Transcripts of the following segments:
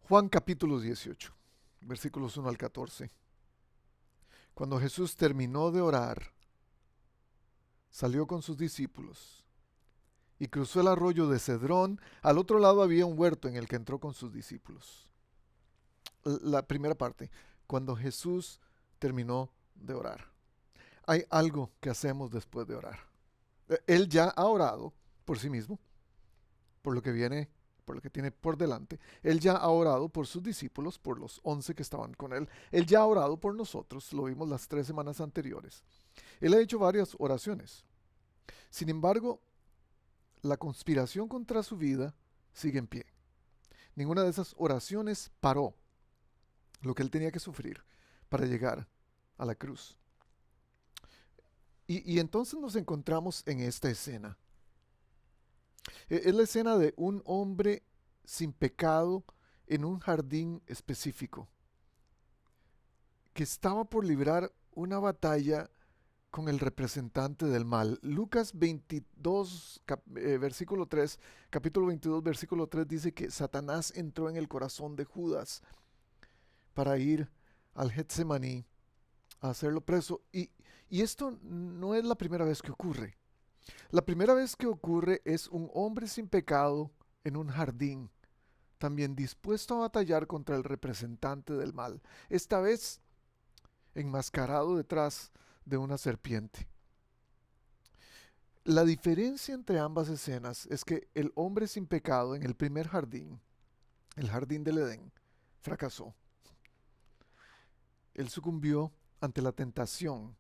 Juan capítulo 18, versículos 1 al 14. Cuando Jesús terminó de orar, salió con sus discípulos y cruzó el arroyo de Cedrón. Al otro lado había un huerto en el que entró con sus discípulos. La primera parte, cuando Jesús terminó de orar. Hay algo que hacemos después de orar. Él ya ha orado por sí mismo, por lo que viene, por lo que tiene por delante. Él ya ha orado por sus discípulos, por los 11 que estaban con él. Él ya ha orado por nosotros, lo vimos las 3 semanas anteriores. Él ha hecho varias oraciones. Sin embargo, la conspiración contra su vida sigue en pie. Ninguna de esas oraciones paró lo que él tenía que sufrir para llegar a la cruz. Y entonces nos encontramos en esta escena. Es la escena de un hombre sin pecado en un jardín específico, que estaba por librar una batalla con el representante del mal. Lucas 22, versículo 3, capítulo 22, versículo 3 dice que Satanás entró en el corazón de Judas para ir al Getsemaní a hacerlo preso. Y esto no es la primera vez que ocurre. La primera vez que ocurre es un hombre sin pecado en un jardín, también dispuesto a batallar contra el representante del mal, esta vez enmascarado detrás de una serpiente. La diferencia entre ambas escenas es que el hombre sin pecado en el primer jardín, el jardín del Edén, fracasó. Él sucumbió ante la tentación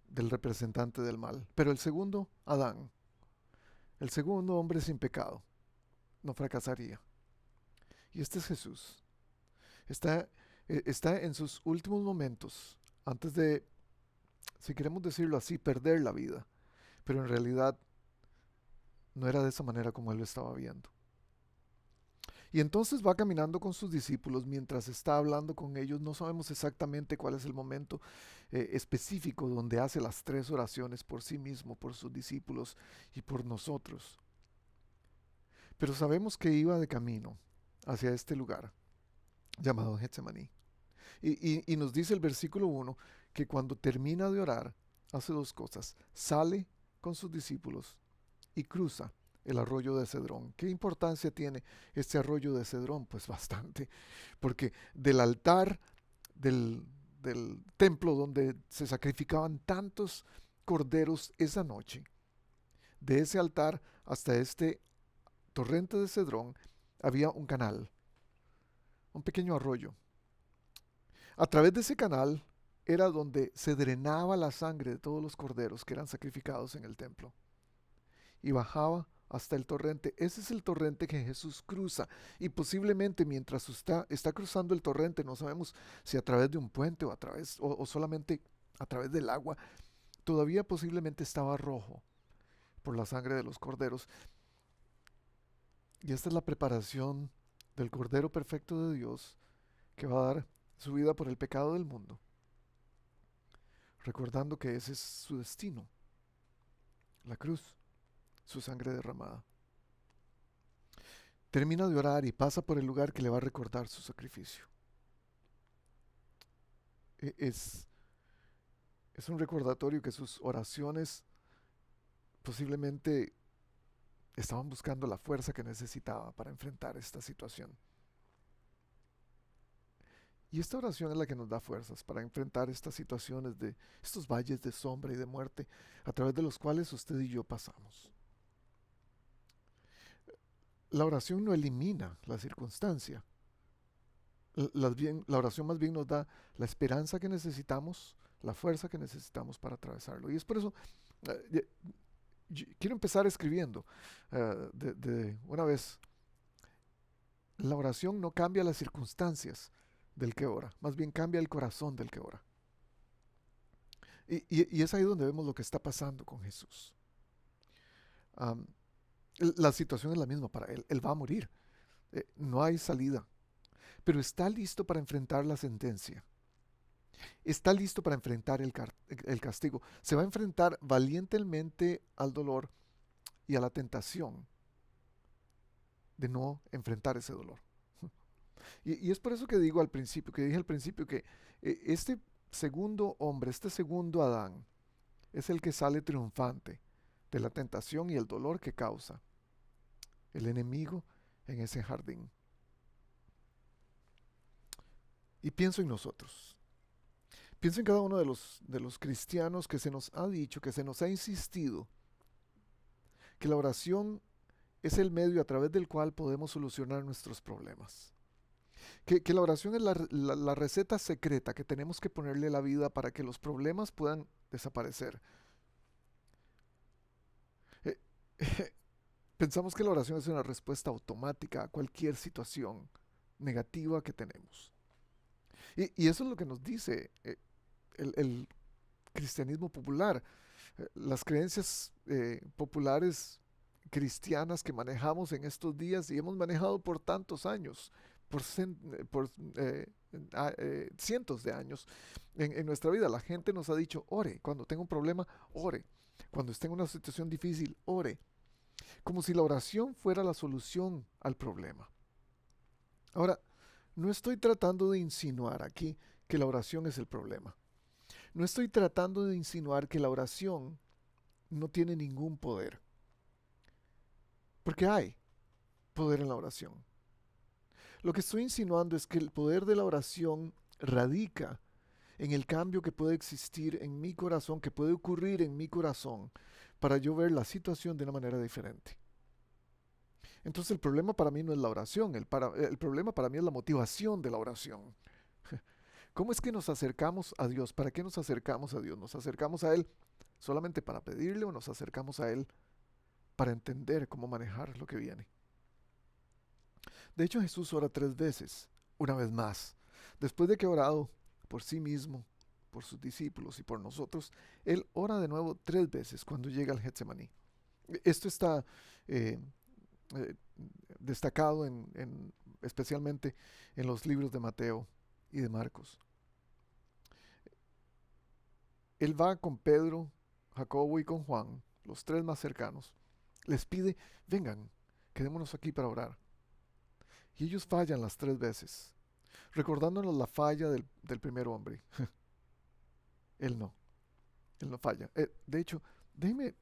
del representante del mal. Pero el segundo, Adán, el segundo hombre sin pecado, no fracasaría. Y este es Jesús. Está, está en sus últimos momentos, antes de, si queremos decirlo así, perder la vida. Pero en realidad no era de esa manera como él lo estaba viendo. Y entonces va caminando con sus discípulos mientras está hablando con ellos. No sabemos exactamente cuál es el momento específico donde hace las 3 oraciones por sí mismo, por sus discípulos y por nosotros. Pero sabemos que iba de camino hacia este lugar llamado Getsemaní. Y nos dice el versículo 1 que cuando termina de orar, hace 2 cosas. Sale con sus discípulos y cruza el arroyo de Cedrón. ¿Qué importancia tiene este arroyo de Cedrón? Pues bastante, porque del altar del templo donde se sacrificaban tantos corderos esa noche, de ese altar hasta este torrente de Cedrón, había un canal, un pequeño arroyo. A través de ese canal era donde se drenaba la sangre de todos los corderos que eran sacrificados en el templo y bajaba hasta el torrente. Ese es el torrente que Jesús cruza, y posiblemente mientras está cruzando el torrente, no sabemos si a través de un puente o solamente a través del agua, todavía posiblemente estaba rojo por la sangre de los corderos. Y esta es la preparación del Cordero Perfecto de Dios, que va a dar su vida por el pecado del mundo, recordando que ese es su destino, la cruz, su sangre derramada. Termina de orar y pasa por el lugar que le va a recordar su sacrificio. Es, es un recordatorio que sus oraciones posiblemente estaban buscando la fuerza que necesitaba para enfrentar esta situación. Y esta oración es la que nos da fuerzas para enfrentar estas situaciones de estos valles de sombra y de muerte a través de los cuales usted y yo pasamos. La oración no elimina la circunstancia. La oración más bien nos da la esperanza que necesitamos, la fuerza que necesitamos para atravesarlo. Y es por eso eh, quiero empezar escribiendo de una vez. La oración no cambia las circunstancias del que ora, más bien cambia el corazón del que ora. Y es ahí donde vemos lo que está pasando con Jesús. Um, la situación es la misma para él. Él va a morir. No hay salida. Pero está listo para enfrentar la sentencia. Está listo para enfrentar el castigo. Se va a enfrentar valientemente al dolor y a la tentación de no enfrentar ese dolor. Y es por eso que digo al principio, que dije al principio que este segundo hombre, este segundo Adán, es el que sale triunfante de la tentación y el dolor que causa el enemigo en ese jardín. Y pienso en nosotros. Pienso en cada uno de los cristianos que se nos ha dicho, que se nos ha insistido, que la oración es el medio a través del cual podemos solucionar nuestros problemas. Que la oración es la receta secreta que tenemos que ponerle a la vida para que los problemas puedan desaparecer. Eh, Pensamos que la oración es una respuesta automática a cualquier situación negativa que tenemos. Y eso es lo que nos dice el cristianismo popular. Las creencias populares cristianas que manejamos en estos días y hemos manejado por tantos años, por cientos de años en nuestra vida. La gente nos ha dicho, ore, cuando tenga un problema, ore, cuando esté en una situación difícil, ore, como si la oración fuera la solución al problema. Ahora, no estoy tratando de insinuar aquí que la oración es el problema. No estoy tratando de insinuar que la oración no tiene ningún poder. Porque hay poder en la oración. Lo que estoy insinuando es que el poder de la oración radica en el cambio que puede existir en mi corazón, que puede ocurrir en mi corazón, para yo ver la situación de una manera diferente. Entonces el problema para mí no es la oración, el problema para mí es la motivación de la oración. ¿Cómo es que nos acercamos a Dios? ¿Para qué nos acercamos a Dios? ¿Nos acercamos a Él solamente para pedirle o nos acercamos a Él para entender cómo manejar lo que viene? De hecho, Jesús ora 3 veces, una vez más. Después de que ha orado por sí mismo, por sus discípulos y por nosotros, Él ora de nuevo 3 veces cuando llega al Getsemaní. Esto está eh, eh, destacado especialmente en los libros de Mateo y de Marcos. Él va con Pedro, Jacobo y con Juan, los tres más cercanos. Les pide, vengan, quedémonos aquí para orar. Y ellos fallan las 3 veces, recordándonos la falla del primer hombre. Él no, él no falla. De hecho, déjenme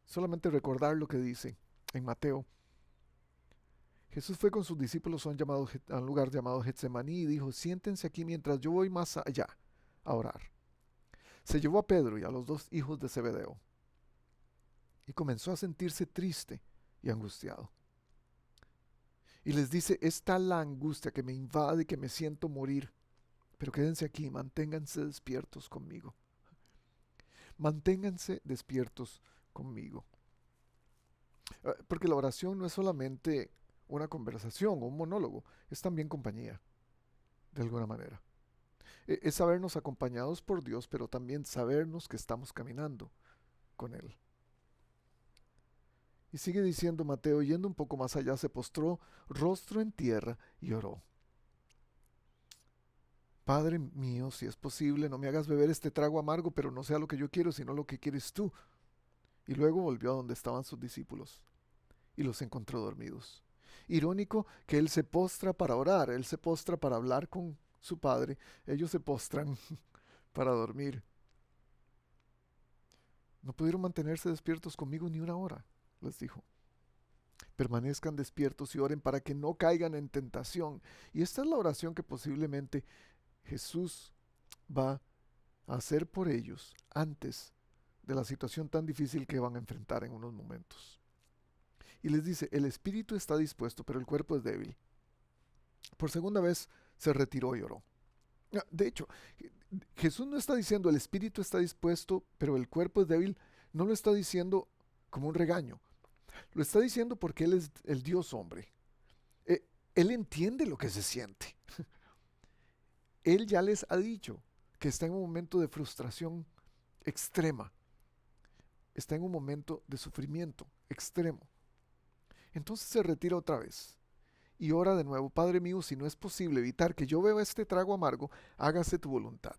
solamente recordar lo que dice en Mateo. Jesús fue con sus discípulos a un lugar llamado Getsemaní y dijo, siéntense aquí mientras yo voy más allá a orar. Se llevó a Pedro y a los 2 hijos de Zebedeo y comenzó a sentirse triste y angustiado. Y les dice, es tal la angustia que me invade que me siento morir, pero quédense aquí, manténganse despiertos conmigo. Manténganse despiertos conmigo. Porque la oración no es solamente una conversación o un monólogo, es también compañía, de alguna manera. Es sabernos acompañados por Dios, pero también sabernos que estamos caminando con Él. Y sigue diciendo Mateo, yendo un poco más allá, se postró rostro en tierra y oró. Padre mío, si es posible, no me hagas beber este trago amargo, pero no sea lo que yo quiero, sino lo que quieres tú. Y luego volvió a donde estaban sus discípulos y los encontró dormidos. Irónico que él se postra para orar, él se postra para hablar con su padre, ellos se postran para dormir. No pudieron mantenerse despiertos conmigo ni una hora, les dijo. Permanezcan despiertos y oren para que no caigan en tentación. Y esta es la oración que posiblemente Jesús va a hacer por ellos antes de la situación tan difícil que van a enfrentar en unos momentos. Y les dice, el espíritu está dispuesto, pero el cuerpo es débil. Por segunda vez se retiró y oró. De hecho, Jesús no está diciendo el espíritu está dispuesto, pero el cuerpo es débil. No lo está diciendo como un regaño. Lo está diciendo porque Él es el Dios hombre. Él entiende lo que se siente. Él ya les ha dicho que está en un momento de frustración extrema. Está en un momento de sufrimiento extremo. Entonces se retira otra vez y ora de nuevo, Padre mío, si no es posible evitar que yo beba este trago amargo, hágase tu voluntad.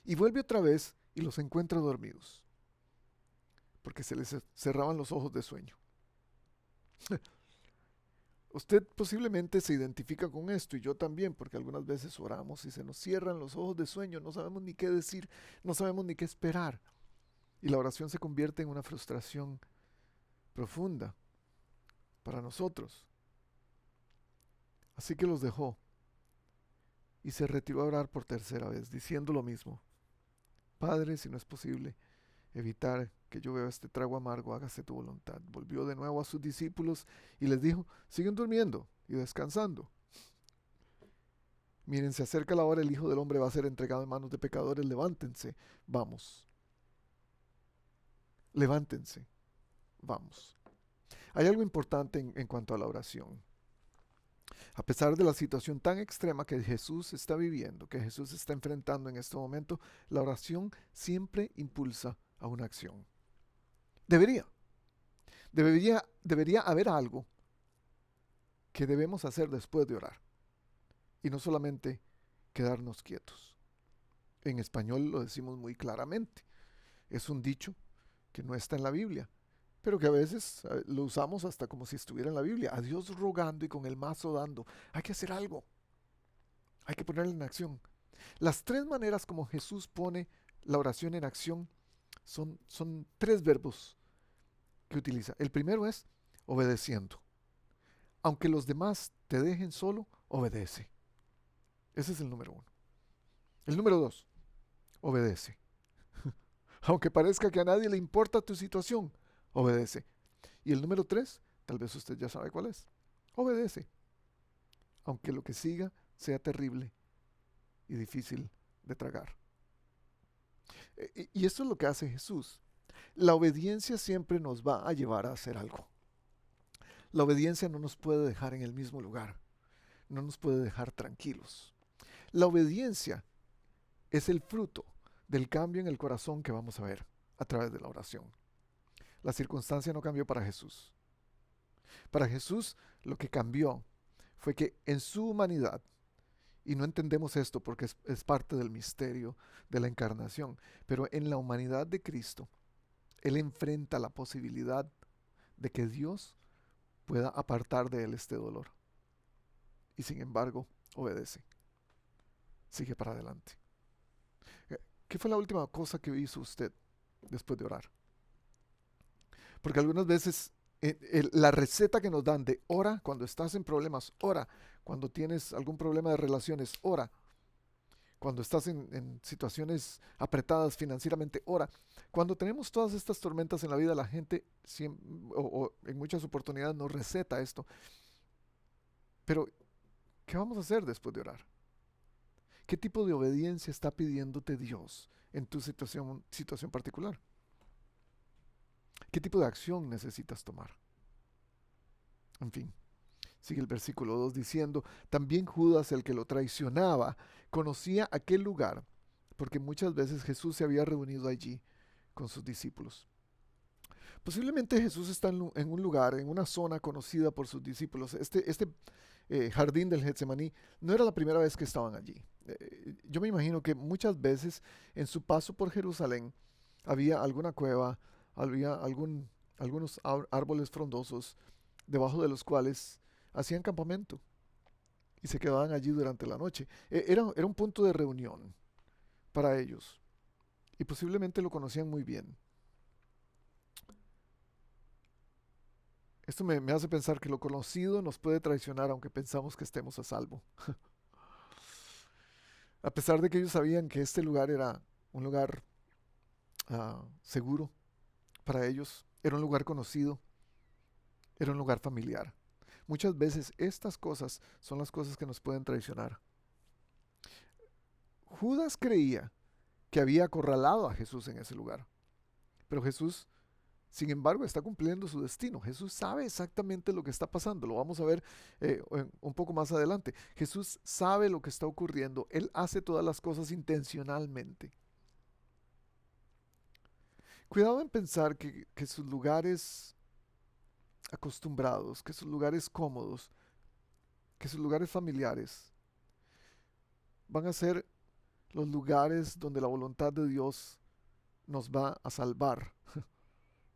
Y vuelve otra vez y los encuentra dormidos, porque se les cerraban los ojos de sueño. Usted posiblemente se identifica con esto y yo también, porque algunas veces oramos y se nos cierran los ojos de sueño, no sabemos ni qué decir, no sabemos ni qué esperar. Y la oración se convierte en una frustración profunda para nosotros. Así que los dejó y se retiró a orar por tercera vez, diciendo lo mismo. Padre, si no es posible evitar que yo beba este trago amargo, hágase tu voluntad. Volvió de nuevo a sus discípulos y les dijo, siguen durmiendo y descansando. Miren, se acerca la hora, el Hijo del Hombre va a ser entregado en manos de pecadores, levántense, vamos, levántense, vamos. Hay algo importante en cuanto a la oración. A pesar de la situación tan extrema que Jesús está viviendo, que Jesús está enfrentando en este momento, la oración siempre impulsa a una acción. Debería haber algo que debemos hacer después de orar. Y no solamente quedarnos quietos. En español lo decimos muy claramente. Es un dicho que no está en la Biblia, pero que a veces lo usamos hasta como si estuviera en la Biblia. A Dios rogando y con el mazo dando. Hay que hacer algo. Hay que ponerlo en acción. Las tres maneras como Jesús pone la oración en acción son tres verbos que utiliza. El primero es obedeciendo. Aunque los demás te dejen solo, obedece. Ese es el número uno. El número dos, obedece. Aunque parezca que a nadie le importa tu situación, obedece. Y el número tres, tal vez usted ya sabe cuál es. Obedece. Aunque lo que siga sea terrible y difícil de tragar. Y esto es lo que hace Jesús. La obediencia siempre nos va a llevar a hacer algo. La obediencia no nos puede dejar en el mismo lugar. No nos puede dejar tranquilos. La obediencia es el fruto del cambio en el corazón que vamos a ver a través de la oración. La circunstancia no cambió para Jesús. Para Jesús lo que cambió fue que en su humanidad, y no entendemos esto porque es parte del misterio de la encarnación, pero en la humanidad de Cristo, Él enfrenta la posibilidad de que Dios pueda apartar de Él este dolor. Y sin embargo, obedece. Sigue para adelante. ¿Qué fue la última cosa que hizo usted después de orar? Porque algunas veces la receta que nos dan de ora cuando estás en problemas, ora cuando tienes algún problema de relaciones, ora cuando estás en situaciones apretadas financieramente, ora. Cuando tenemos todas estas tormentas en la vida, la gente o en muchas oportunidades nos receta esto. Pero, ¿qué vamos a hacer después de orar? ¿Qué tipo de obediencia está pidiéndote Dios en tu situación particular? ¿Qué tipo de acción necesitas tomar? En fin, sigue el versículo 2 diciendo, también Judas, el que lo traicionaba, conocía aquel lugar, porque muchas veces Jesús se había reunido allí con sus discípulos. Posiblemente Jesús está en un lugar, en una zona conocida por sus discípulos. Este jardín del Getsemaní no era la primera vez que estaban allí. Yo me imagino que muchas veces en su paso por Jerusalén había alguna cueva, había algunos árboles frondosos debajo de los cuales hacían campamento y se quedaban allí durante la noche. Era un punto de reunión para ellos y posiblemente lo conocían muy bien. Esto me hace pensar que lo conocido nos puede traicionar aunque pensamos que estemos a salvo. A pesar de que ellos sabían que este lugar era un lugar seguro para ellos, era un lugar conocido, era un lugar familiar. Muchas veces estas cosas son las cosas que nos pueden traicionar. Judas creía que había acorralado a Jesús en ese lugar, pero Jesús, sin embargo, está cumpliendo su destino. Jesús sabe exactamente lo que está pasando. Lo vamos a ver un poco más adelante. Jesús sabe lo que está ocurriendo. Él hace todas las cosas intencionalmente. Cuidado en pensar que sus lugares acostumbrados, que sus lugares cómodos, que sus lugares familiares van a ser los lugares donde la voluntad de Dios nos va a salvar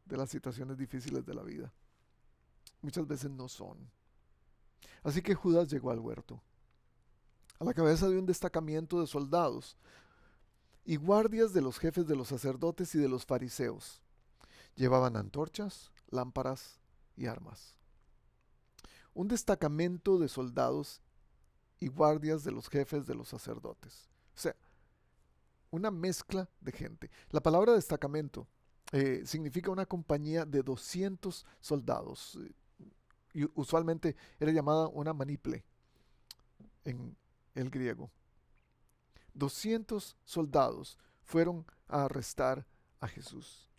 de las situaciones difíciles de la vida. Muchas veces no son. Así que Judas llegó al huerto, a la cabeza de un destacamento de soldados y guardias de los jefes de los sacerdotes y de los fariseos. Llevaban antorchas, lámparas y armas. Un destacamento de soldados y guardias de los jefes de los sacerdotes. O sea, una mezcla de gente. La palabra destacamento significa una compañía de 200 soldados. Y usualmente era llamada una maniple en el griego. 200 soldados fueron a arrestar a Jesús.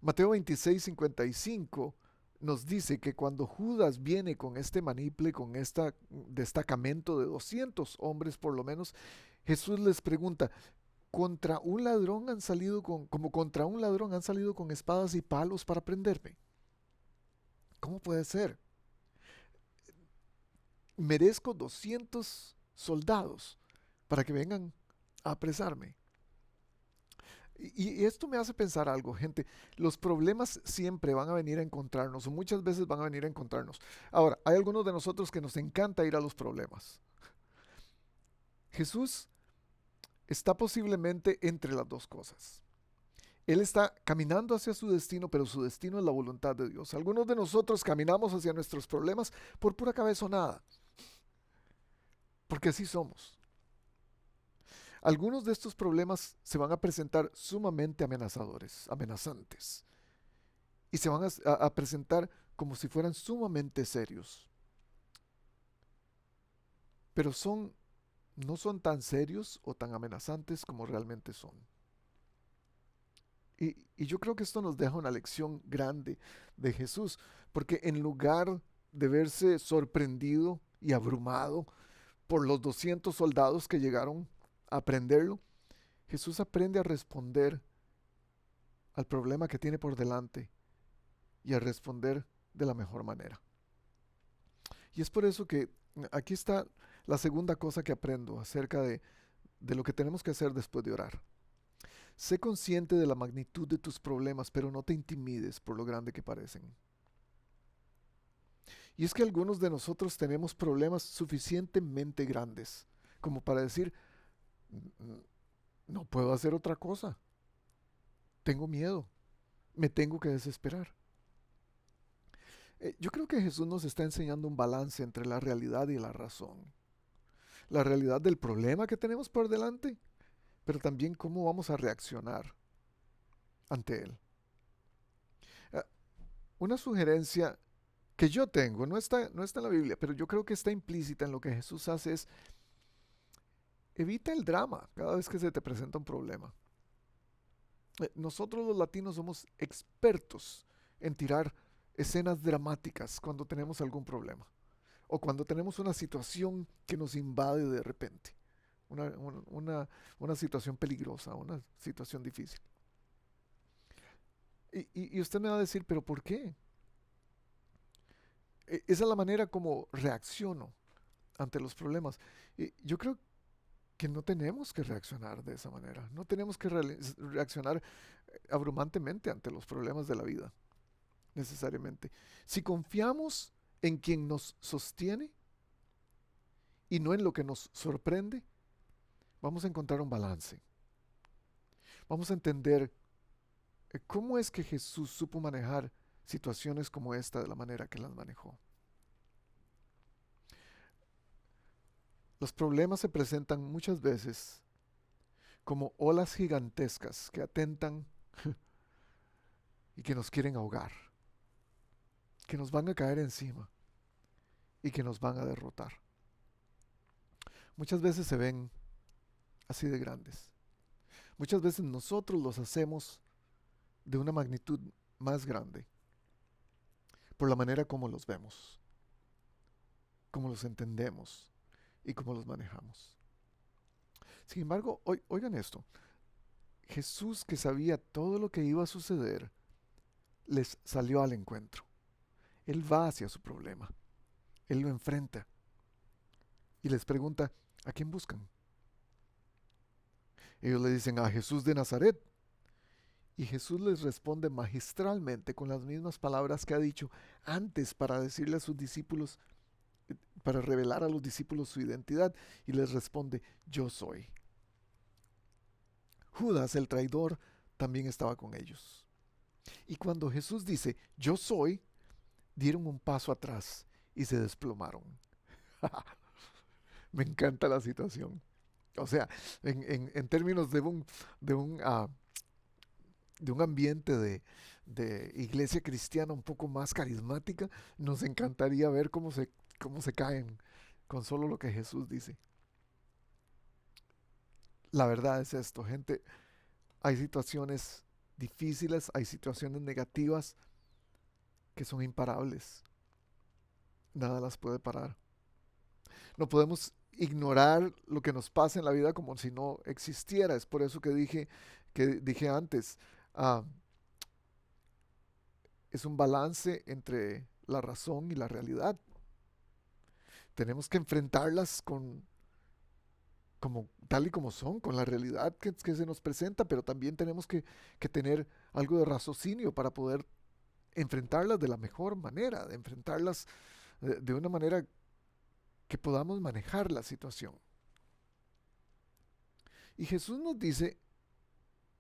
Mateo 26:55 nos dice que cuando Judas viene con este maniple, con este destacamento de 200 hombres por lo menos, Jesús les pregunta, contra un ladrón han salido como contra un ladrón han salido con espadas y palos para prenderme. ¿Cómo puede ser? Merezco 200 soldados para que vengan a apresarme. Y esto me hace pensar algo, gente. Los problemas siempre van a venir a encontrarnos, o muchas veces van a venir a encontrarnos. Ahora, hay algunos de nosotros que nos encanta ir a los problemas. Jesús está posiblemente entre las dos cosas. Él está caminando hacia su destino, pero su destino es la voluntad de Dios. Algunos de nosotros caminamos hacia nuestros problemas por pura cabezonada, porque así somos. Algunos de estos problemas se van a presentar sumamente amenazadores, amenazantes, y se van a presentar como si fueran sumamente serios. Pero no son tan serios o tan amenazantes como realmente son. Y yo creo que esto nos deja una lección grande de Jesús, porque en lugar de verse sorprendido y abrumado por los 200 soldados que llegaron a prenderlo, Jesús aprende a responder al problema que tiene por delante y a responder de la mejor manera. Y es por eso que aquí está la segunda cosa que aprendo acerca de lo que tenemos que hacer después de orar. Sé consciente de la magnitud de tus problemas, pero no te intimides por lo grande que parecen. Y es que algunos de nosotros tenemos problemas suficientemente grandes como para decir, no puedo hacer otra cosa. Tengo miedo. Me tengo que desesperar. Yo creo que Jesús nos está enseñando un balance entre la realidad y la razón. La realidad del problema que tenemos por delante, pero también cómo vamos a reaccionar ante él. Una sugerencia que yo tengo, no está en la Biblia, pero yo creo que está implícita en lo que Jesús hace es, evita el drama cada vez que se te presenta un problema. Nosotros los latinos somos expertos en tirar escenas dramáticas cuando tenemos algún problema o cuando tenemos una situación que nos invade de repente, una situación peligrosa, una situación difícil. Y usted me va a decir, ¿pero por qué? Esa es la manera como reacciono ante los problemas. Yo creo que no tenemos que reaccionar de esa manera. No tenemos que reaccionar abrumantemente ante los problemas de la vida, necesariamente. Si confiamos en quien nos sostiene y no en lo que nos sorprende, vamos a encontrar un balance. Vamos a entender cómo es que Jesús supo manejar situaciones como esta de la manera que las manejó. Los problemas se presentan muchas veces como olas gigantescas que atentan y que nos quieren ahogar, que nos van a caer encima y que nos van a derrotar. Muchas veces se ven así de grandes. Muchas veces nosotros los hacemos de una magnitud más grande por la manera como los vemos, como los entendemos y cómo los manejamos. Sin embargo, oigan esto. Jesús, que sabía todo lo que iba a suceder, les salió al encuentro. Él va hacia su problema. Él lo enfrenta y les pregunta, ¿a quién buscan? Ellos le dicen, a Jesús de Nazaret. Y Jesús les responde magistralmente con las mismas palabras que ha dicho antes para decirle a sus discípulos, para revelar a los discípulos su identidad, y les responde: yo soy. Judas, el traidor, también estaba con ellos. Y cuando Jesús dice: yo soy, dieron un paso atrás y se desplomaron. Me encanta la situación. O sea, en términos de un, ah, de un ambiente de iglesia cristiana un poco más carismática, nos encantaría ver cómo se caen con solo lo que Jesús dice. La verdad es esto, gente. Hay situaciones difíciles, hay situaciones negativas que son imparables. Nada las puede parar. No podemos ignorar lo que nos pasa en la vida como si no existiera. Es por eso que dije antes, ah, es un balance entre la razón y la realidad. Tenemos que enfrentarlas como tal y como son, con la realidad que se nos presenta, pero también tenemos que tener algo de raciocinio para poder enfrentarlas de la mejor manera, de enfrentarlas de una manera que podamos manejar la situación. Y Jesús nos dice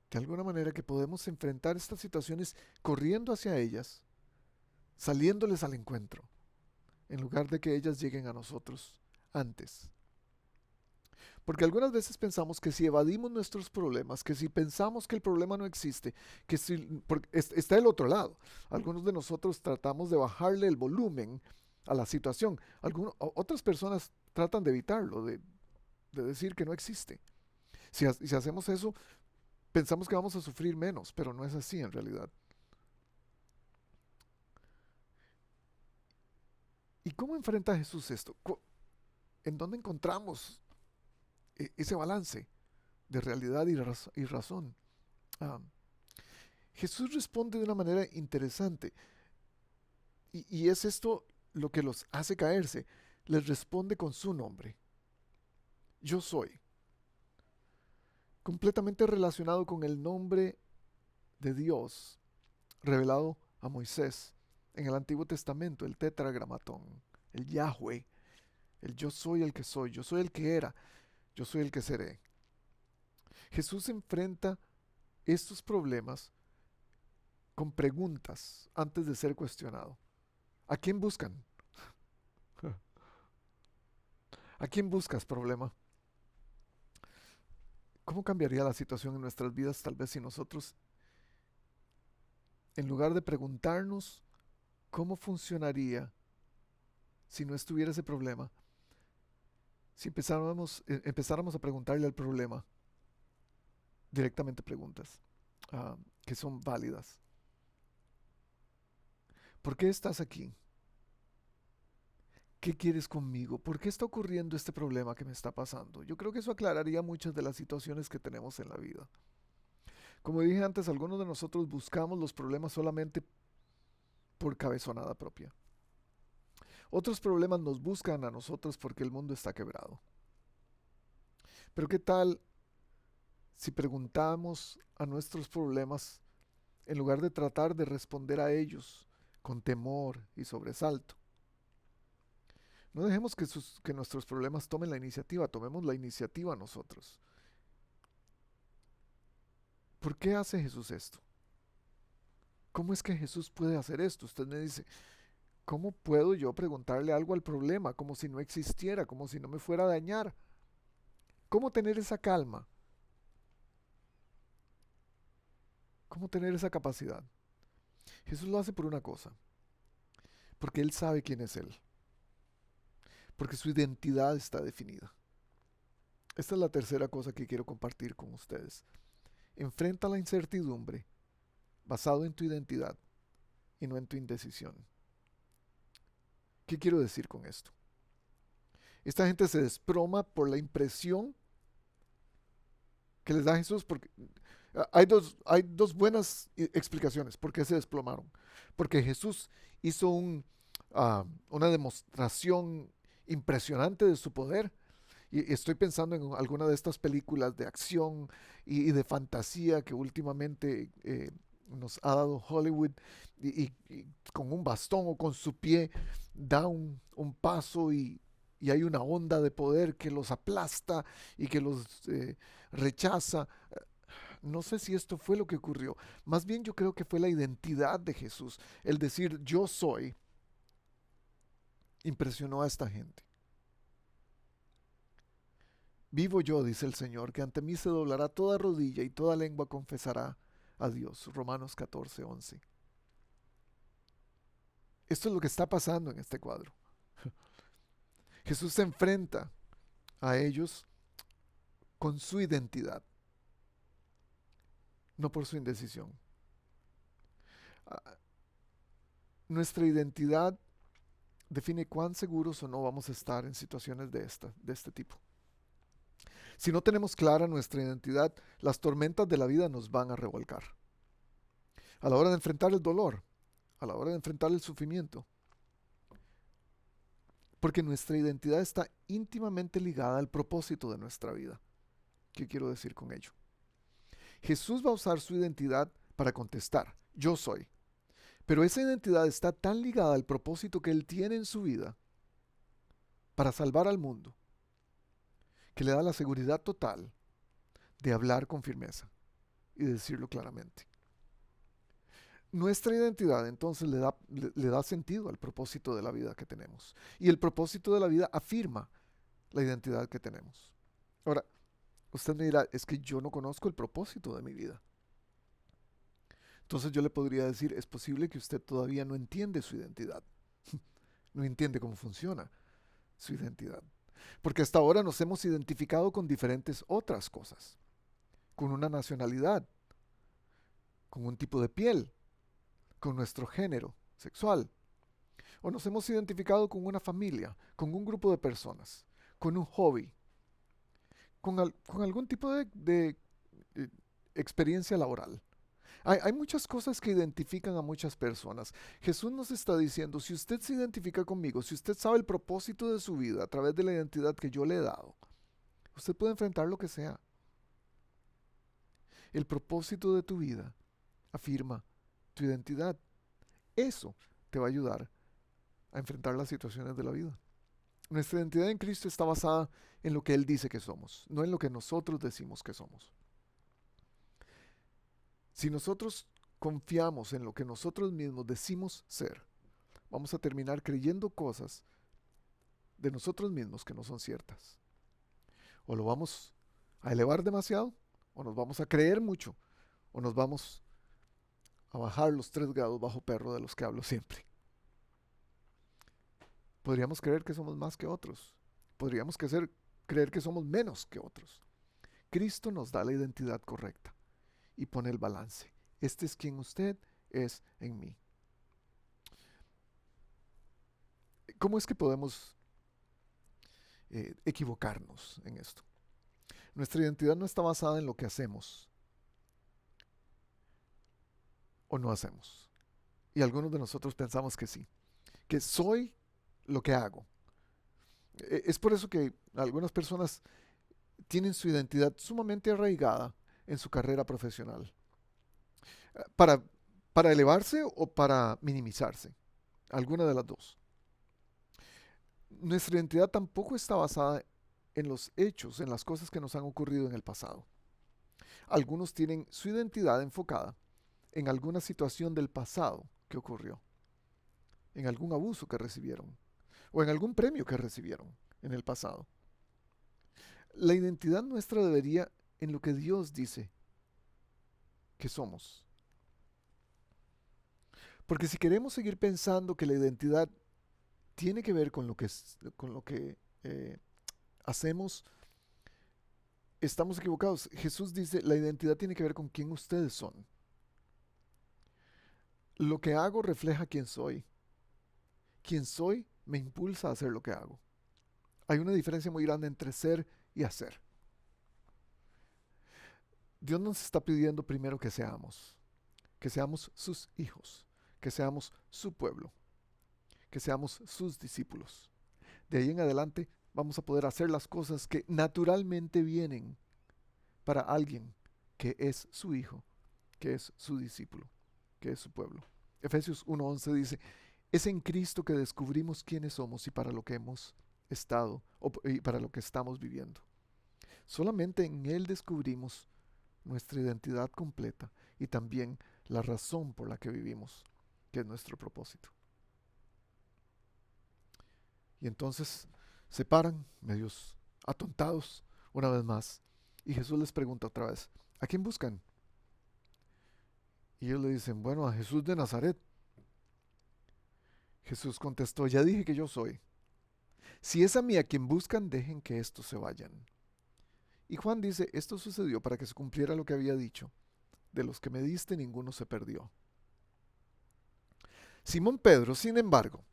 de alguna manera que podemos enfrentar estas situaciones corriendo hacia ellas, saliéndoles al encuentro, en lugar de que ellas lleguen a nosotros antes. Porque algunas veces pensamos que si evadimos nuestros problemas, que si pensamos que el problema no existe, que si está del otro lado. Algunos de nosotros tratamos de bajarle el volumen a la situación. Otras personas tratan de evitarlo, de decir que no existe. Si hacemos eso, pensamos que vamos a sufrir menos, pero no es así en realidad. ¿Y cómo enfrenta Jesús esto? ¿En dónde encontramos ese balance de realidad y razón? Ah, Jesús responde de una manera interesante, y es esto lo que los hace caerse. Les responde con su nombre: yo soy. Completamente relacionado con el nombre de Dios revelado a Moisés en el Antiguo Testamento, el tetragramatón, el Yahweh, el yo soy el que soy, yo soy el que era, yo soy el que seré. Jesús enfrenta estos problemas con preguntas antes de ser cuestionado. ¿A quién buscan? ¿A quién buscas, problema? ¿Cómo cambiaría la situación en nuestras vidas tal vez si nosotros, en lugar de preguntarnos cómo funcionaría si no estuviera ese problema, si empezáramos a preguntarle al problema directamente preguntas que son válidas? ¿Por qué estás aquí? ¿Qué quieres conmigo? ¿Por qué está ocurriendo este problema que me está pasando? Yo creo que eso aclararía muchas de las situaciones que tenemos en la vida. Como dije antes, algunos de nosotros buscamos los problemas solamente por cabezonada propia. Otros problemas nos buscan a nosotros porque el mundo está quebrado. Pero ¿qué tal si preguntamos a nuestros problemas en lugar de tratar de responder a ellos con temor y sobresalto? No dejemos que nuestros problemas tomen la iniciativa, tomemos la iniciativa nosotros. ¿Por qué hace Jesús esto? ¿Cómo es que Jesús puede hacer esto? Usted me dice: ¿cómo puedo yo preguntarle algo al problema como si no existiera, como si no me fuera a dañar? ¿Cómo tener esa calma? ¿Cómo tener esa capacidad? Jesús lo hace por una cosa: porque Él sabe quién es Él, porque su identidad está definida. Esta es la tercera cosa que quiero compartir con ustedes. Enfrenta la incertidumbre basado en tu identidad y no en tu indecisión. ¿Qué quiero decir con esto? Esta gente se desploma por la impresión que les da Jesús, porque hay dos buenas explicaciones por qué se desplomaron. Porque Jesús hizo una demostración impresionante de su poder. Y estoy pensando en alguna de estas películas de acción y de fantasía que últimamente nos ha dado Hollywood, y con un bastón o con su pie da un paso y y hay una onda de poder que los aplasta y que los rechaza. No sé si esto fue lo que ocurrió. Más bien yo creo que fue la identidad de Jesús. El decir yo soy impresionó a esta gente. Vivo yo, dice el Señor, que ante mí se doblará toda rodilla y toda lengua confesará a Dios. Romanos 14:11. Esto es lo que está pasando en este cuadro. Jesús se enfrenta a ellos con su identidad, no por su indecisión. Ah, Nuestra identidad define cuán seguros o no vamos a estar en situaciones de este tipo. Si no tenemos clara nuestra identidad, las tormentas de la vida nos van a revolcar. A la hora de enfrentar el dolor, a la hora de enfrentar el sufrimiento, porque nuestra identidad está íntimamente ligada al propósito de nuestra vida. ¿Qué quiero decir con ello? Jesús va a usar su identidad para contestar, yo soy. Pero esa identidad está tan ligada al propósito que Él tiene en su vida para salvar al mundo, que le da la seguridad total de hablar con firmeza y decirlo claramente. Nuestra identidad entonces le da sentido al propósito de la vida que tenemos. Y el propósito de la vida afirma la identidad que tenemos. Ahora, usted me dirá, es que yo no conozco el propósito de mi vida. Entonces yo le podría decir, es posible que usted todavía no entiende su identidad. No entiende cómo funciona su identidad. Porque hasta ahora nos hemos identificado con diferentes otras cosas. Con una nacionalidad, con un tipo de piel, con nuestro género sexual. O nos hemos identificado con una familia, con un grupo de personas, con un hobby, con algún tipo de experiencia laboral. Hay muchas cosas que identifican a muchas personas. Jesús nos está diciendo, si usted se identifica conmigo, si usted sabe el propósito de su vida a través de la identidad que yo le he dado, usted puede enfrentar lo que sea. El propósito de tu vida afirma tu identidad. Eso te va a ayudar a enfrentar las situaciones de la vida. Nuestra identidad en Cristo está basada en lo que Él dice que somos, no en lo que nosotros decimos que somos. Si nosotros confiamos en lo que nosotros mismos decimos ser, vamos a terminar creyendo cosas de nosotros mismos que no son ciertas. O lo vamos a elevar demasiado, o nos vamos a creer mucho, o nos vamos a bajar los 3 grados bajo perro de los que hablo siempre. Podríamos creer que somos más que otros. Podríamos creer que somos menos que otros. Cristo nos da la identidad correcta y pone el balance. Este es quien usted es en mí. ¿Cómo es que podemos equivocarnos en esto? Nuestra identidad no está basada en lo que hacemos o no hacemos. Y algunos de nosotros pensamos que sí, que soy lo que hago. Es por eso que algunas personas tienen su identidad sumamente arraigada en su carrera profesional. Para, para elevarse o para minimizarse. Alguna de las dos. Nuestra identidad tampoco está basada en los hechos, en las cosas que nos han ocurrido en el pasado. Algunos tienen su identidad enfocada en alguna situación del pasado que ocurrió, en algún abuso que recibieron o en algún premio que recibieron en el pasado. La identidad nuestra debería en lo que Dios dice que somos. Porque si queremos seguir pensando que la identidad tiene que ver con lo que hacemos, estamos equivocados. Jesús dice, la identidad tiene que ver con quién ustedes son. Lo que hago refleja quién soy. Quien soy me impulsa a hacer lo que hago. Hay una diferencia muy grande entre ser y hacer. Dios nos está pidiendo primero que seamos sus hijos, que seamos su pueblo, que seamos sus discípulos. De ahí en adelante vamos a poder hacer las cosas que naturalmente vienen para alguien que es su hijo, que es su discípulo, que es su pueblo. Efesios 1:11 dice, es en Cristo que descubrimos quiénes somos y para lo que hemos estado y para lo que estamos viviendo. Solamente en Él descubrimos nuestra identidad completa y también la razón por la que vivimos, que es nuestro propósito. Y entonces se paran, medios atontados, una vez más, y Jesús les pregunta otra vez, ¿a quién buscan? Y ellos le dicen, bueno, a Jesús de Nazaret. Jesús contestó, ya dije que yo soy. Si es a mí a quien buscan, dejen que estos se vayan. Y Juan dice, esto sucedió para que se cumpliera lo que había dicho. De los que me diste, ninguno se perdió. Simón Pedro, sin embargo,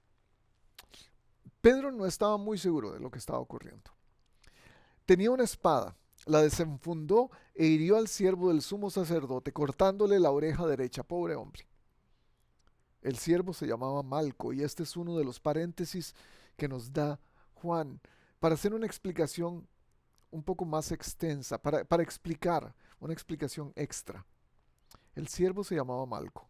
Pedro no estaba muy seguro de lo que estaba ocurriendo. Tenía una espada, la desenfundó e hirió al siervo del sumo sacerdote, cortándole la oreja derecha. Pobre hombre. El siervo se llamaba Malco, y este es uno de los paréntesis que nos da Juan para hacer una explicación un poco más extensa, para explicar una explicación extra. El siervo se llamaba Malco.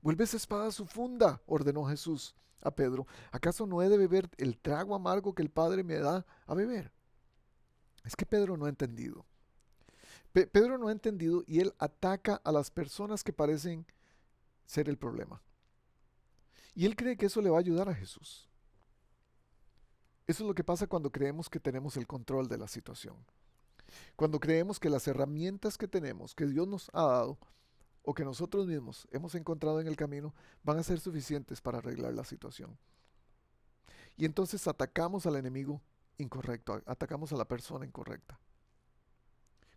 Vuelve esa espada a su funda, ordenó Jesús a Pedro. ¿Acaso no he de beber el trago amargo que el Padre me da a beber? Es que Pedro no ha entendido. Pedro no ha entendido y él ataca a las personas que parecen ser el problema. Y él cree que eso le va a ayudar a Jesús. Eso es lo que pasa cuando creemos que tenemos el control de la situación. Cuando creemos que las herramientas que tenemos, que Dios nos ha dado, o que nosotros mismos hemos encontrado en el camino, van a ser suficientes para arreglar la situación. Y entonces atacamos al enemigo incorrecto, atacamos a la persona incorrecta.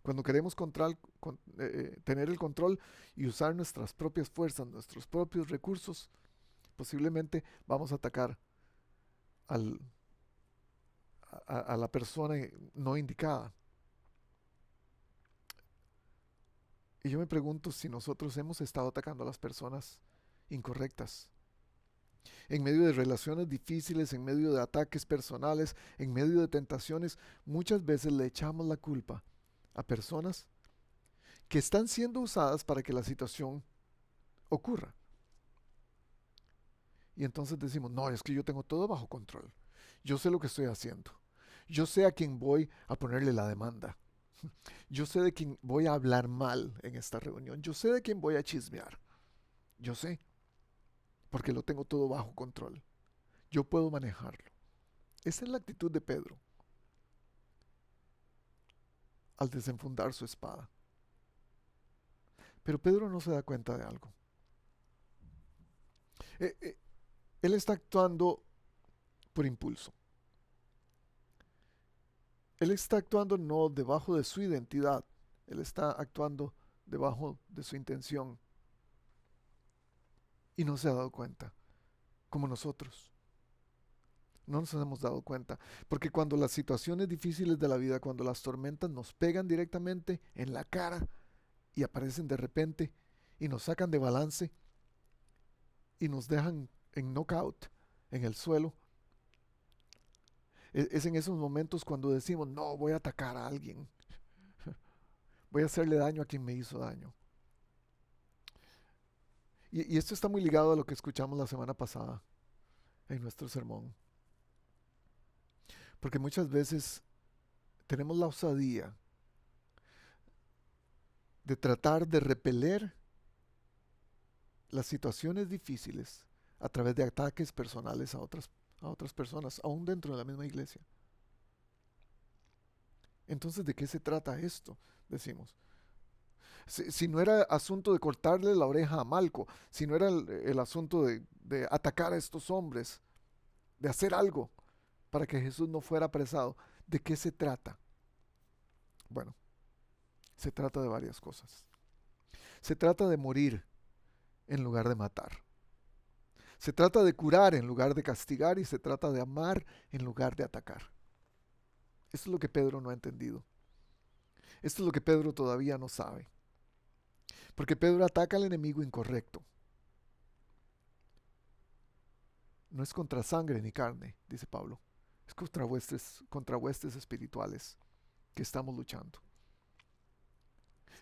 Cuando queremos tener el control y usar nuestras propias fuerzas, nuestros propios recursos, posiblemente vamos a atacar a la persona no indicada. Y yo me pregunto si nosotros hemos estado atacando a las personas incorrectas. En medio de relaciones difíciles, en medio de ataques personales, en medio de tentaciones, muchas veces le echamos la culpa a personas que están siendo usadas para que la situación ocurra. Y entonces decimos, no, es que yo tengo todo bajo control. Yo sé lo que estoy haciendo. Yo sé a quién voy a ponerle la demanda. Yo sé de quién voy a hablar mal en esta reunión. Yo sé de quién voy a chismear. Yo sé, porque lo tengo todo bajo control. Yo puedo manejarlo. Esa es la actitud de Pedro al desenfundar su espada. Pero Pedro no se da cuenta de algo. Él está actuando por impulso. Él está actuando no debajo de su identidad. Él está actuando debajo de su intención. Y no se ha dado cuenta, como nosotros. No nos hemos dado cuenta, porque cuando las situaciones difíciles de la vida, cuando las tormentas nos pegan directamente en la cara y aparecen de repente y nos sacan de balance y nos dejan en knockout, en el suelo, es en esos momentos cuando decimos, no, voy a atacar a alguien, voy a hacerle daño a quien me hizo daño. Y esto está muy ligado a lo que escuchamos la semana pasada en nuestro sermón. Porque muchas veces tenemos la osadía de tratar de repeler las situaciones difíciles a través de ataques personales a otras personas, aún dentro de la misma iglesia. Entonces, ¿de qué se trata esto? Decimos. Si no era asunto de cortarle la oreja a Malco, si no era el asunto de atacar a estos hombres, de hacer algo para que Jesús no fuera apresado, ¿de qué se trata? Bueno, se trata de varias cosas. Se trata de morir en lugar de matar. Se trata de curar en lugar de castigar y se trata de amar en lugar de atacar. Esto es lo que Pedro no ha entendido. Esto es lo que Pedro todavía no sabe. Porque Pedro ataca al enemigo incorrecto. No es contra sangre ni carne, dice Pablo. Es contra huestes espirituales que estamos luchando.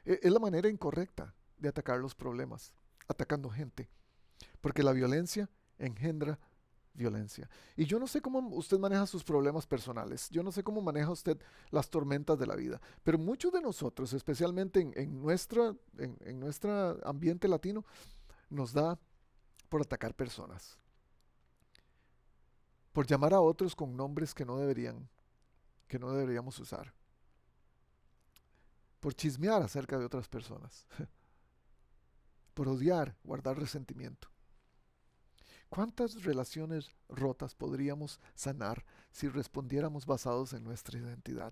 Es la manera incorrecta de atacar los problemas, atacando gente. Porque la violencia engendra violencia. Y yo no sé cómo usted maneja sus problemas personales, yo no sé cómo maneja usted las tormentas de la vida, pero muchos de nosotros, especialmente en nuestro ambiente latino, nos da por atacar personas, por llamar a otros con nombres que no deberíamos usar, por chismear acerca de otras personas, por odiar, guardar resentimiento. ¿Cuántas relaciones rotas podríamos sanar si respondiéramos basados en nuestra identidad?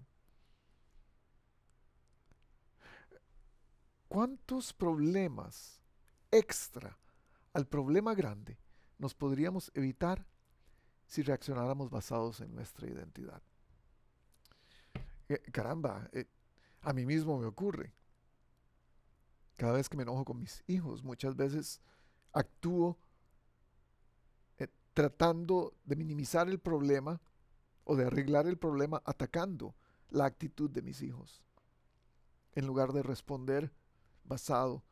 ¿Cuántos problemas extra al problema grande nos podríamos evitar si reaccionáramos basados en nuestra identidad? Caramba, a mí mismo me ocurre. Cada vez que me enojo con mis hijos, muchas veces actúo tratando de minimizar el problema o de arreglar el problema atacando la actitud de mis hijos, en lugar de responder basado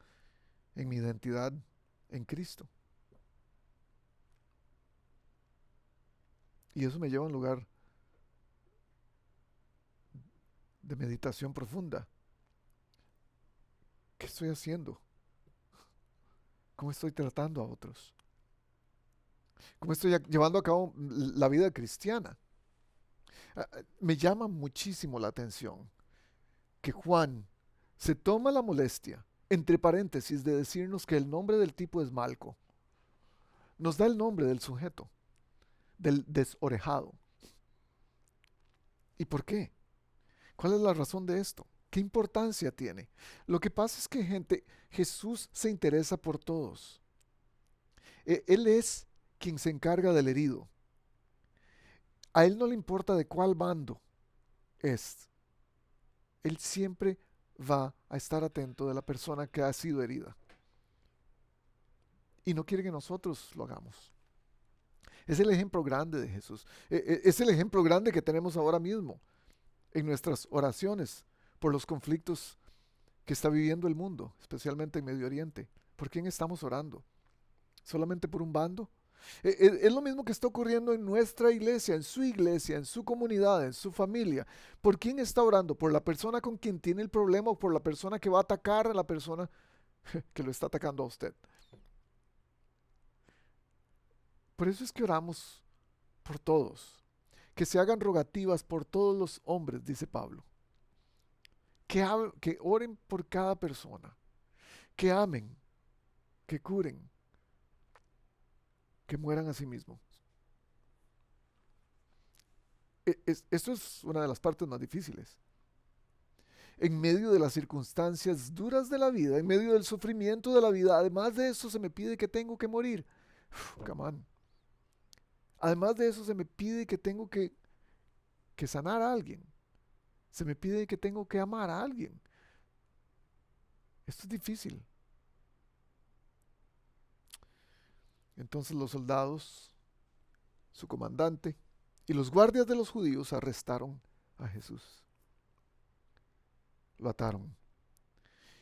en mi identidad en Cristo. Y eso me lleva a un lugar de meditación profunda. ¿Qué estoy haciendo? ¿Cómo estoy tratando a otros? ¿Cómo estoy llevando a cabo la vida cristiana? Me llama muchísimo la atención que Juan se toma la molestia, entre paréntesis, de decirnos que el nombre del tipo es Malco. Nos da el nombre del sujeto, del desorejado. ¿Y por qué? ¿Cuál es la razón de esto? ¿Qué importancia tiene? Lo que pasa es que, gente, Jesús se interesa por todos. Él es quien se encarga del herido. A él no le importa de cuál bando es. Él siempre va a estar atento de la persona que ha sido herida. Y no quiere que nosotros lo hagamos. Es el ejemplo grande de Jesús. Es el ejemplo grande que tenemos ahora mismo en nuestras oraciones por los conflictos que está viviendo el mundo, especialmente en Medio Oriente. ¿Por quién estamos orando? ¿Solamente por un bando? Es lo mismo que está ocurriendo en nuestra iglesia, en su comunidad, en su familia. ¿Por quién está orando? ¿Por la persona con quien tiene el problema o por la persona que va a atacar a la persona que lo está atacando a usted? Por eso es que oramos por todos. Que se hagan rogativas por todos los hombres, dice Pablo. Que oren por cada persona. Que amen, que curen, que mueran a sí mismos. Esto es una de las partes más difíciles. En medio de las circunstancias duras de la vida, en medio del sufrimiento de la vida, además de eso se me pide que tengo que morir. Come on. Además de eso se me pide que tengo que sanar a alguien. Se me pide que tengo que amar a alguien. Esto es difícil. Entonces los soldados, su comandante y los guardias de los judíos arrestaron a Jesús. Lo ataron.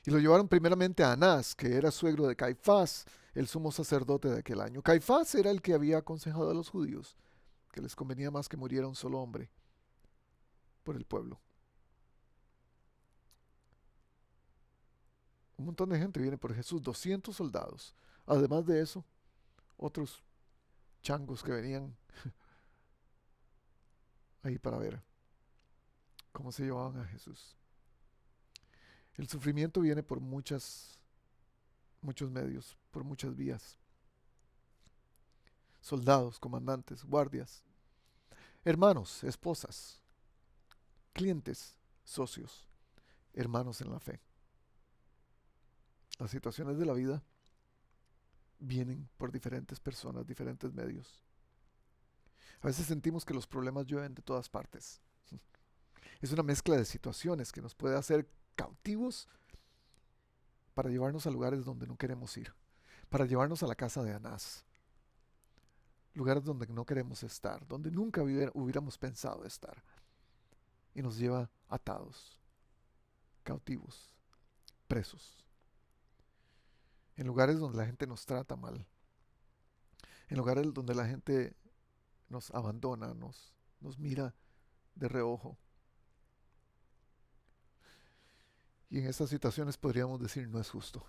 Y lo llevaron primeramente a Anás, que era suegro de Caifás, el sumo sacerdote de aquel año. Caifás era el que había aconsejado a los judíos que les convenía más que muriera un solo hombre por el pueblo. Un montón de gente viene por Jesús, 200 soldados. Además de eso, otros changos que venían ahí para ver cómo se llevaban a Jesús. El sufrimiento viene por muchos medios, por muchas vías. Soldados, comandantes, guardias, hermanos, esposas, clientes, socios, hermanos en la fe. Las situaciones de la vida vienen por diferentes personas, diferentes medios. A veces sentimos que los problemas llueven de todas partes. Es una mezcla de situaciones que nos puede hacer cautivos para llevarnos a lugares donde no queremos ir, para llevarnos a la casa de Anás, lugares donde no queremos estar, donde nunca hubiéramos pensado estar, y nos lleva atados, cautivos, presos, en lugares donde la gente nos trata mal, en lugares donde la gente nos abandona, nos mira de reojo. Y en estas situaciones podríamos decir, no es justo.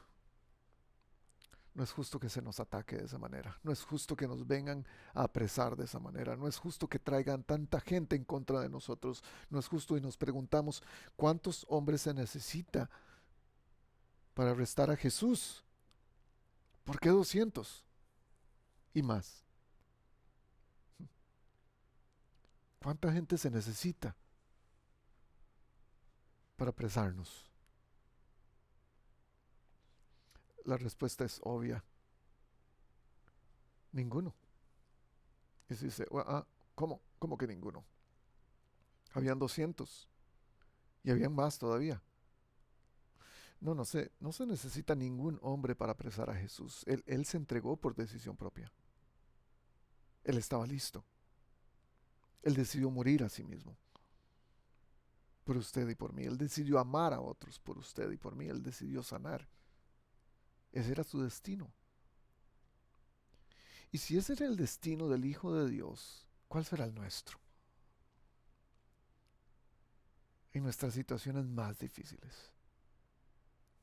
No es justo que se nos ataque de esa manera. No es justo que nos vengan a apresar de esa manera. No es justo que traigan tanta gente en contra de nosotros. No es justo, y nos preguntamos, ¿cuántos hombres se necesita para arrestar a Jesús? ¿Por qué 200 y más? ¿Cuánta gente se necesita para apresarnos? La respuesta es obvia. Ninguno. Y se dice, ¿cómo? ¿Cómo que ninguno? Habían 200 y habían más todavía. No se necesita ningún hombre para apresar a Jesús. Él se entregó por decisión propia. Él estaba listo. Él decidió morir a sí mismo por usted y por mí. Él decidió amar a otros por usted y por mí. Él decidió sanar. Ese era su destino. Y si ese era el destino del Hijo de Dios, ¿cuál será el nuestro? En nuestras situaciones más difíciles.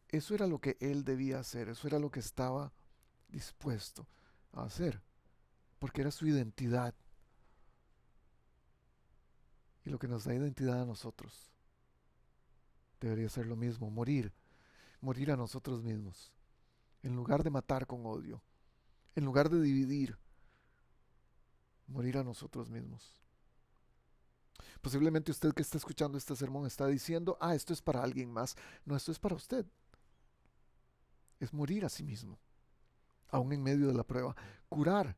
Eso era lo que Él debía hacer. Eso era lo que estaba dispuesto a hacer. Porque era su identidad. Y lo que nos da identidad a nosotros debería ser lo mismo, morir a nosotros mismos, en lugar de matar con odio, en lugar de dividir, morir a nosotros mismos. Posiblemente usted que está escuchando este sermón está diciendo, esto es para alguien más. No, esto es para usted. Es morir a sí mismo, aún en medio de la prueba, curar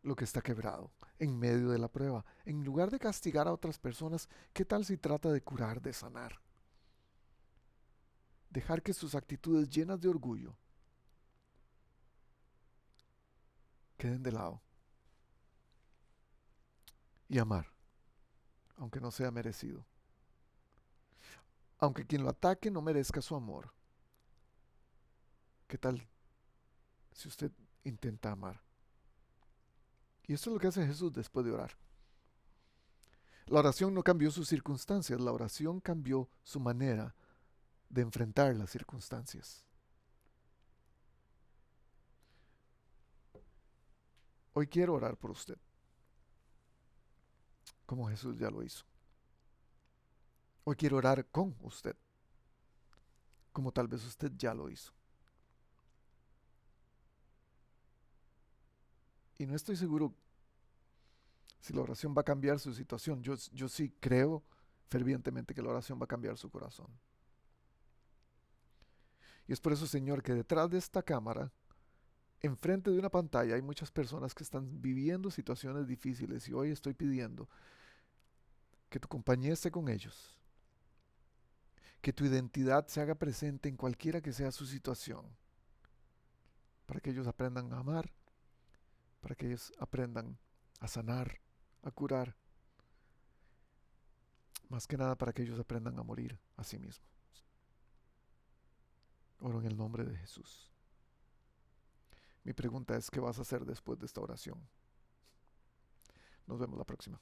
lo que está quebrado en medio de la prueba. En lugar de castigar a otras personas, ¿qué tal si trata de curar, de sanar? Dejar que sus actitudes llenas de orgullo queden de lado. Y amar, aunque no sea merecido. Aunque quien lo ataque no merezca su amor. ¿Qué tal si usted intenta amar? Y esto es lo que hace Jesús después de orar. La oración no cambió sus circunstancias, la oración cambió su manera de enfrentar las circunstancias. Hoy quiero orar por usted, como Jesús ya lo hizo. Hoy quiero orar con usted, como tal vez usted ya lo hizo. Y no estoy seguro si la oración va a cambiar su situación. Yo sí creo fervientemente que la oración va a cambiar su corazón. Y es por eso, Señor, que detrás de esta cámara, enfrente de una pantalla, hay muchas personas que están viviendo situaciones difíciles y hoy estoy pidiendo que tu compañía esté con ellos, que tu identidad se haga presente en cualquiera que sea su situación, para que ellos aprendan a amar, para que ellos aprendan a sanar, a curar, más que nada para que ellos aprendan a morir a sí mismos. Oro en el nombre de Jesús. Mi pregunta es, ¿qué vas a hacer después de esta oración? Nos vemos la próxima.